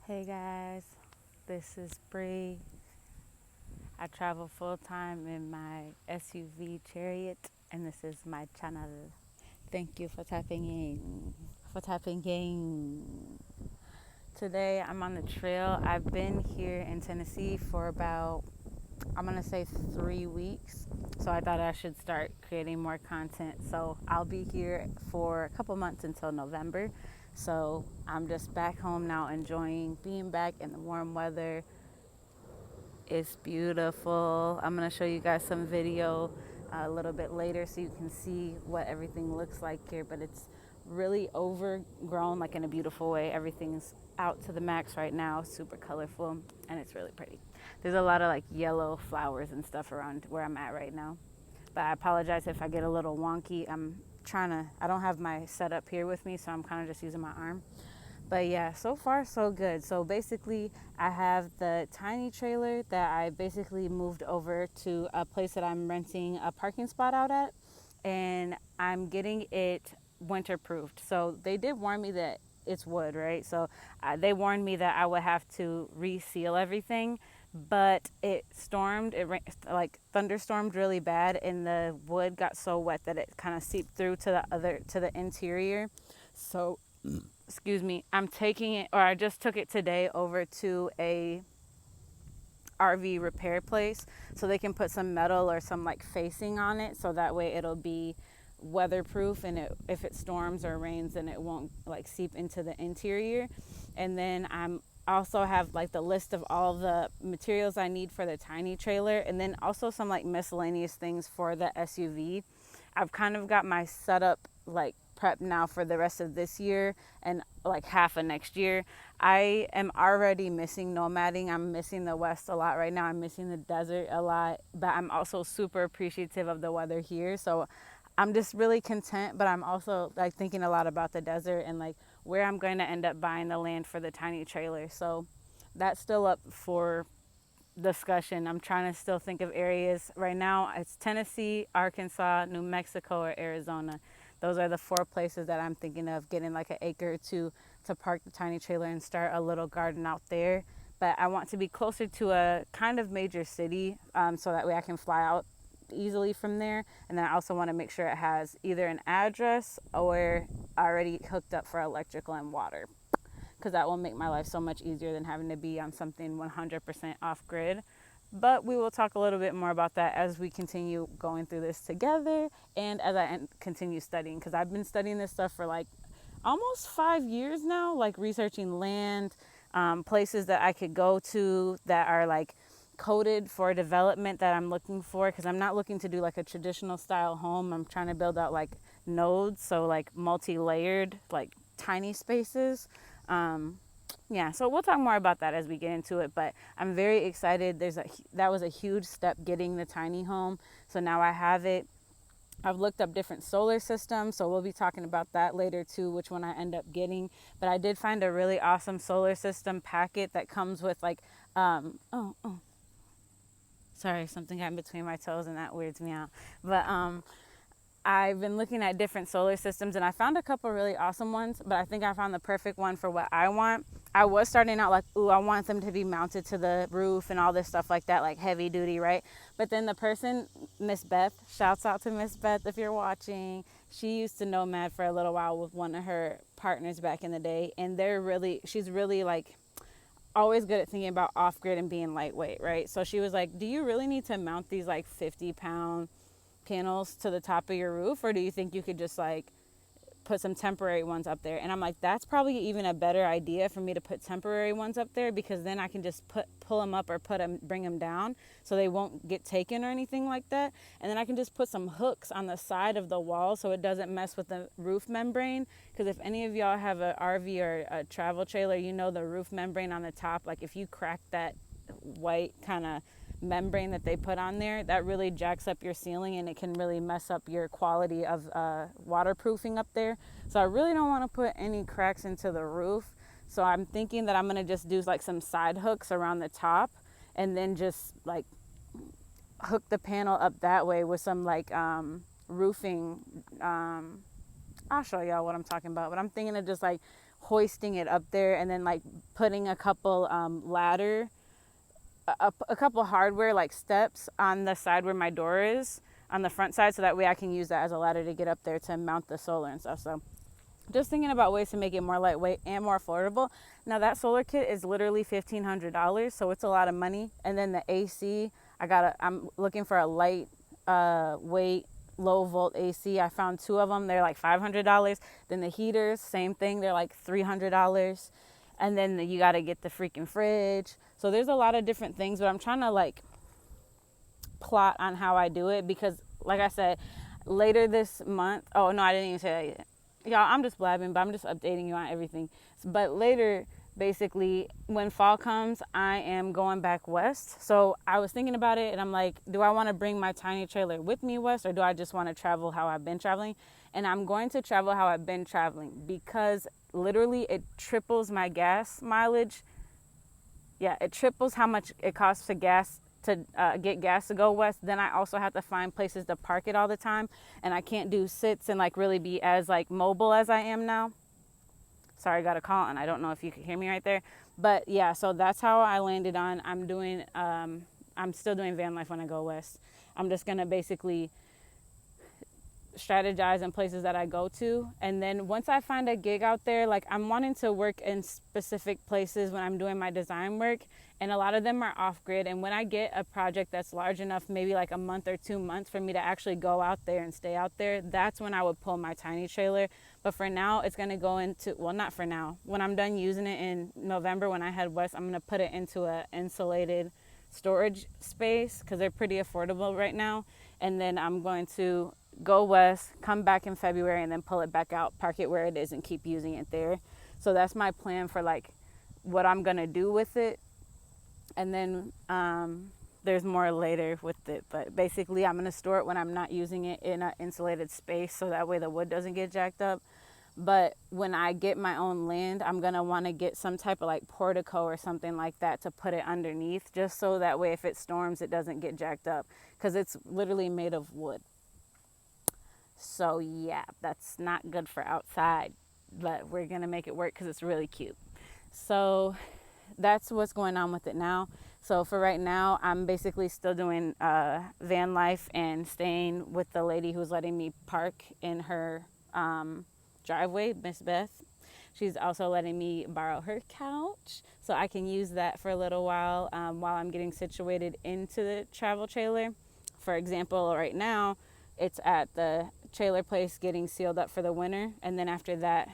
Hey guys, this is Bree. I travel full time in my SUV chariot, and this is my channel. Thank you for tapping in. For tapping in. Today I'm on the trail. I've been here in Tennessee for about, I'm gonna say 3 weeks. So I thought I should start creating more content. So I'll be here for a couple months until November. So I'm just back home now, enjoying being back in the warm weather. It's beautiful. I'm going to show you guys some video a little bit later so you can see what everything looks like here. But it's really overgrown, like in a beautiful way. Everything's out to the max right now, super colorful, and it's really pretty. There's a lot of like yellow flowers and stuff around where I'm at right now. But I apologize if I get a little wonky. I don't have my setup here with me, so I'm kind of just using my arm. But yeah, so far so good. So basically, I have the tiny trailer that I basically moved over to a place that I'm renting a parking spot out at, and I'm getting it winter proofed. So they did warn me that it's wood, right? So they warned me that I would have to reseal everything, but it stormed, like thunderstormed really bad, and the wood got so wet that it kind of seeped through to the interior. So excuse me, I'm taking it, or I just took it today over to a RV repair place so they can put some metal or some like facing on it so that way it'll be weatherproof, and if it storms or rains then it won't like seep into the interior. And then I'm also have like the list of all the materials I need for the tiny trailer, and then also some like miscellaneous things for the SUV. I've kind of got my setup like prep now for the rest of this year and like half of next year. I am already missing nomading. I'm missing the West a lot right now. I'm missing the desert a lot, but I'm also super appreciative of the weather here. So I'm just really content, but I'm also like thinking a lot about the desert and like where I'm going to end up buying the land for the tiny trailer. So that's still up for discussion. I'm trying to still think of areas. Right now, it's Tennessee, Arkansas, New Mexico, or Arizona. Those are the four places that I'm thinking of getting like an acre or two to park the tiny trailer and start a little garden out there. But I want to be closer to a kind of major city, so that way I can fly out easily from there. And then I also want to make sure it has either an address or already hooked up for electrical and water, because that will make my life so much easier than having to be on something 100% off grid. But we will talk a little bit more about that as we continue going through this together and as I continue studying, because I've been studying this stuff for like almost 5 years now, like researching land, places that I could go to that are like coded for development that I'm looking for, because I'm not looking to do like a traditional style home. I'm trying to build out like nodes, so like multi-layered, like tiny spaces. um, yeah, so we'll talk more about that as we get into it, but I'm very excited. That was a huge step, getting the tiny home. So now I have it. I've looked up different solar systems, so we'll be talking about that later too, which one I end up getting. But I did find a really awesome solar system packet that comes with like, sorry, something got in between my toes and that weirds me out. But I've been looking at different solar systems and I found a couple really awesome ones, but I think I found the perfect one for what I want. I was starting out like, ooh, I want them to be mounted to the roof and all this stuff like that, like heavy duty, right? But then the person, Miss Beth, shouts out to Miss Beth if you're watching. She used to Nomad for a little while with one of her partners back in the day, and she's really like always good at thinking about off grid and being lightweight, right? So she was like, do you really need to mount these like 50-pound panels to the top of your roof, or do you think you could just like put some temporary ones up there? And I'm like, that's probably even a better idea for me to put temporary ones up there, because then I can just pull them up or bring them down so they won't get taken or anything like that. And then I can just put some hooks on the side of the wall so it doesn't mess with the roof membrane, because if any of y'all have an RV or a travel trailer, you know the roof membrane on the top, like if you crack that white kind of membrane that they put on there, that really jacks up your ceiling and it can really mess up your quality of waterproofing up there. So I really don't want to put any cracks into the roof. So I'm thinking that I'm going to just do like some side hooks around the top and then just like hook the panel up that way with some like roofing. I'll show y'all what I'm talking about, but I'm thinking of just like hoisting it up there and then like putting a couple a couple hardware like steps on the side where my door is on the front side, so that way I can use that as a ladder to get up there to mount the solar and stuff. So just thinking about ways to make it more lightweight and more affordable. Now that solar kit is literally $1,500, so it's a lot of money. And then the AC, I'm looking for a light weight low volt AC. I found 2 of them. They're like $500. Then the heaters, same thing. They're like $300. And then you got to get the freaking fridge. So there's a lot of different things, but I'm trying to like plot on how I do it, because like I said, later this month, oh no, I didn't even say that yet. Y'all, I'm just blabbing, but I'm just updating you on everything. But later, basically, when fall comes, I am going back west. So I was thinking about it, and I'm like, do I want to bring my tiny trailer with me west, or do I just want to travel how I've been traveling? And I'm going to travel how I've been traveling, because literally it triples my gas mileage. Yeah, it triples how much it costs to get gas to go west. Then I also have to find places to park it all the time, and I can't do sits and like really be as like mobile as I am now. Sorry, I got a call, and I don't know if you could hear me right there, but yeah, so that's how I landed on. I'm still doing van life when I go west. I'm just gonna basically strategize in places that I go to, and then once I find a gig out there, like I'm wanting to work in specific places when I'm doing my design work, and a lot of them are off grid. And when I get a project that's large enough, maybe like a month or 2 months for me to actually go out there and stay out there, that's when I would pull my tiny trailer. But for now, it's going to go into, well, not for now, when I'm done using it in November, when I head west, I'm going to put it into a insulated storage space, because they're pretty affordable right now. And then I'm going to go west, come back in February, and then pull it back out, park it where it is, and keep using it there. So that's my plan for like what I'm gonna do with it. And then there's more later with it, but basically I'm gonna store it when I'm not using it in an insulated space, so that way the wood doesn't get jacked up. But when I get my own land, I'm gonna want to get some type of like portico or something like that to put it underneath, just so that way if it storms, it doesn't get jacked up, because it's literally made of wood. So yeah, that's not good for outside, but we're gonna make it work because it's really cute. So that's what's going on with it now. So for right now, I'm basically still doing van life and staying with the lady who's letting me park in her driveway, Miss Beth. She's also letting me borrow her couch, so I can use that for a little while I'm getting situated into the travel trailer. For example, right now, it's at the trailer place getting sealed up for the winter, and then after that,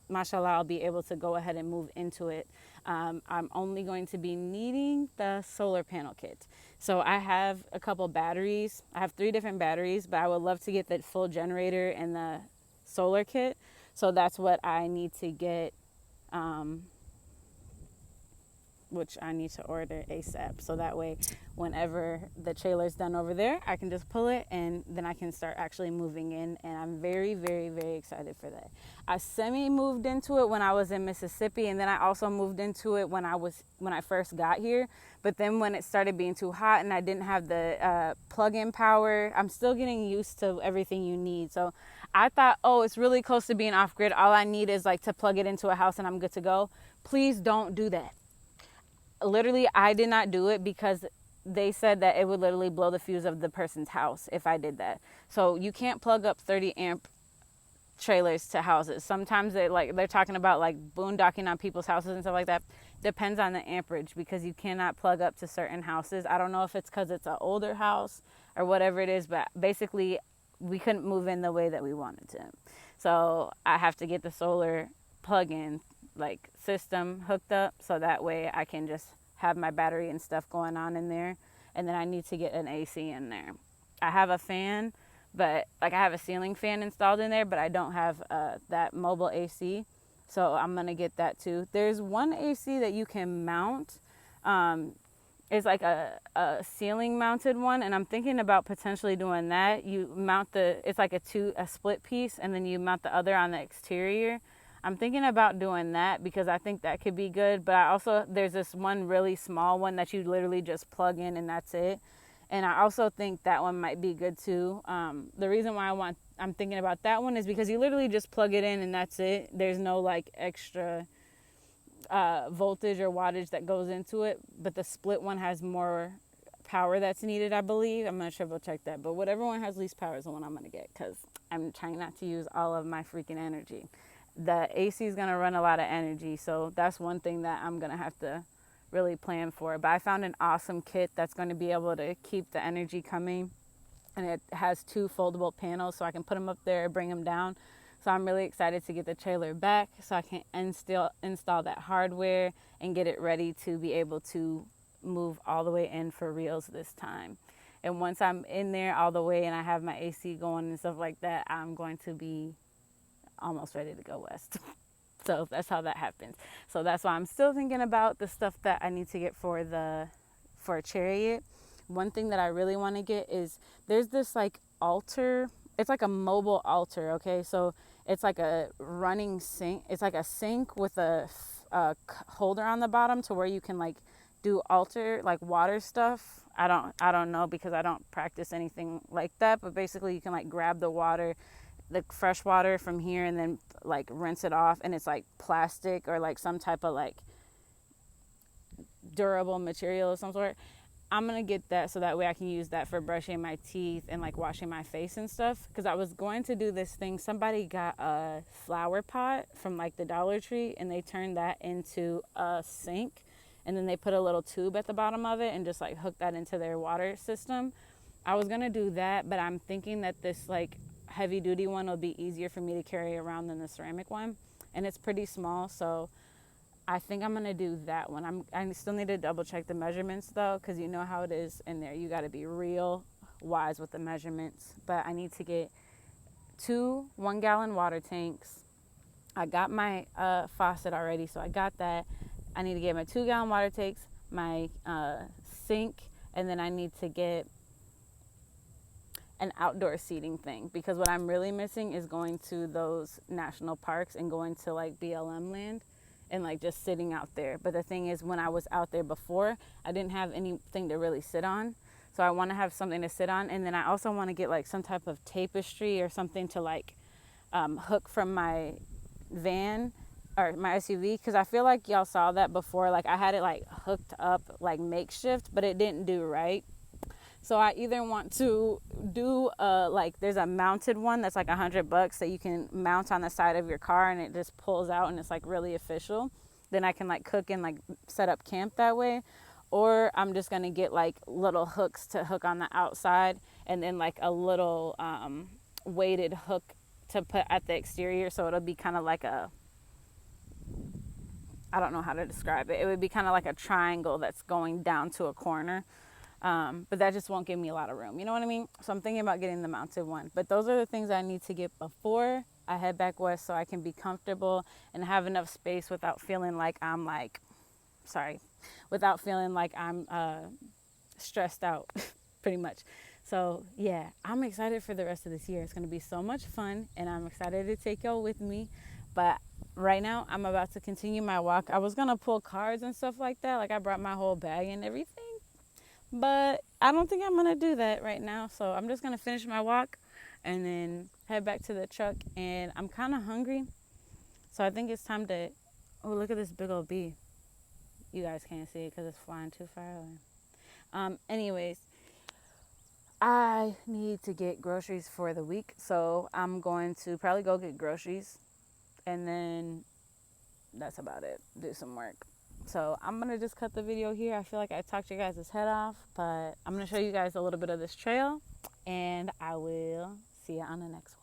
mashallah, I'll be able to go ahead and move into it. I'm only going to be needing the solar panel kit. So I have a couple batteries. I have 3 different batteries, but I would love to get the full generator and the solar kit. So that's what I need to get, which I need to order ASAP. So that way, whenever the trailer's done over there, I can just pull it, and then I can start actually moving in. And I'm very, very, very excited for that. I semi-moved into it when I was in Mississippi, and then I also moved into it when I first got here. But then when it started being too hot and I didn't have the plug-in power, I'm still getting used to everything you need. So I thought, oh, it's really close to being off-grid. All I need is like to plug it into a house and I'm good to go. Please don't do that. Literally, I did not do it because they said that it would literally blow the fuse of the person's house if I did that. So you can't plug up 30 amp trailers to houses. Sometimes they're talking about like boondocking on people's houses and stuff like that. Depends on the amperage, because you cannot plug up to certain houses. I don't know if it's because it's an older house or whatever it is, but basically we couldn't move in the way that we wanted to. So I have to get the solar plug-in like system hooked up, so that way I can just have my battery and stuff going on in there. And then I need to get an AC in there. I have a fan, but like I have a ceiling fan installed in there, but I don't have that mobile AC, so I'm gonna get that too. There's one AC that you can mount. It's like a ceiling mounted one, and I'm thinking about potentially doing that. You mount it's like a split piece, and then you mount the other on the exterior. I'm thinking about doing that because I think that could be good. But there's this one really small one that you literally just plug in and that's it. And I also think that one might be good too. The reason why I want I'm thinking about that one is because you literally just plug it in and that's it. There's no like extra voltage or wattage that goes into it, but the split one has more power that's needed, I believe. I'm not triple check that, but whatever one has least power is the one I'm gonna get because I'm trying not to use all of my freaking energy. The AC is gonna run a lot of energy, so that's one thing that I'm gonna have to really plan for. But I found an awesome kit that's going to be able to keep the energy coming, and it has 2 foldable panels, so I can put them up there, bring them down. So I'm really excited to get the trailer back so I can install that hardware and get it ready to be able to move all the way in for reals this time. And once I'm in there all the way and I have my AC going and stuff like that, I'm going to be almost ready to go west. So that's how that happens. So that's why I'm still thinking about the stuff that I need to get for a chariot. One thing that I really want to get is there's this like altar. It's like a mobile altar, okay? So it's like a running sink. It's like a sink with a holder on the bottom to where you can like do altar like water stuff. I don't know because I don't practice anything like that, but basically you can like grab the water, the fresh water from here, and then like rinse it off, and it's like plastic or like some type of like durable material of some sort. I'm gonna get that so that way I can use that for brushing my teeth and like washing my face and stuff, because I was going to do this thing. Somebody got a flower pot from like the Dollar Tree and they turned that into a sink, and then they put a little tube at the bottom of it and just like hook that into their water system. I was gonna do that, but I'm thinking that this like heavy duty one will be easier for me to carry around than the ceramic one, and it's pretty small, so I think I'm gonna do that one. I still need to double check the measurements though, because you know how it is in there. You got to be real wise with the measurements. But I need to get 2 1-gallon water tanks. I got my faucet already, so I got that. I need to get my 2-gallon water tanks, my sink, and then I need to get an outdoor seating thing, because what I'm really missing is going to those national parks and going to like BLM land and like just sitting out there. But the thing is, when I was out there before, I didn't have anything to really sit on, so I want to have something to sit on. And then I also want to get like some type of tapestry or something to like hook from my van or my SUV, because I feel like y'all saw that before. Like I had it like hooked up like makeshift, but it didn't do right. So I either want to do like there's a mounted one that's like $100 that you can mount on the side of your car and it just pulls out and it's like really official. Then I can like cook and like set up camp that way. Or I'm just gonna get like little hooks to hook on the outside, and then like a little weighted hook to put at the exterior, so it'll be kind of like I don't know how to describe it. It would be kind of like a triangle that's going down to a corner. But that just won't give me a lot of room. You know what I mean? So I'm thinking about getting the mounted one. But those are the things I need to get before I head back west, so I can be comfortable and have enough space without feeling like I'm stressed out, pretty much. So yeah, I'm excited for the rest of this year. It's going to be so much fun, and I'm excited to take y'all with me. But right now, I'm about to continue my walk. I was going to pull cards and stuff like that. Like I brought my whole bag and everything. But I don't think I'm going to do that right now. So I'm just going to finish my walk and then head back to the truck. And I'm kind of hungry. So I think it's time to... Oh, look at this big old bee. You guys can't see it because it's flying too far away. Anyways, I need to get groceries for the week. So I'm going to probably go get groceries. And then that's about it. Do some work. So I'm going to just cut the video here. I feel like I talked your guys' head off, but I'm going to show you guys a little bit of this trail, and I will see you on the next one.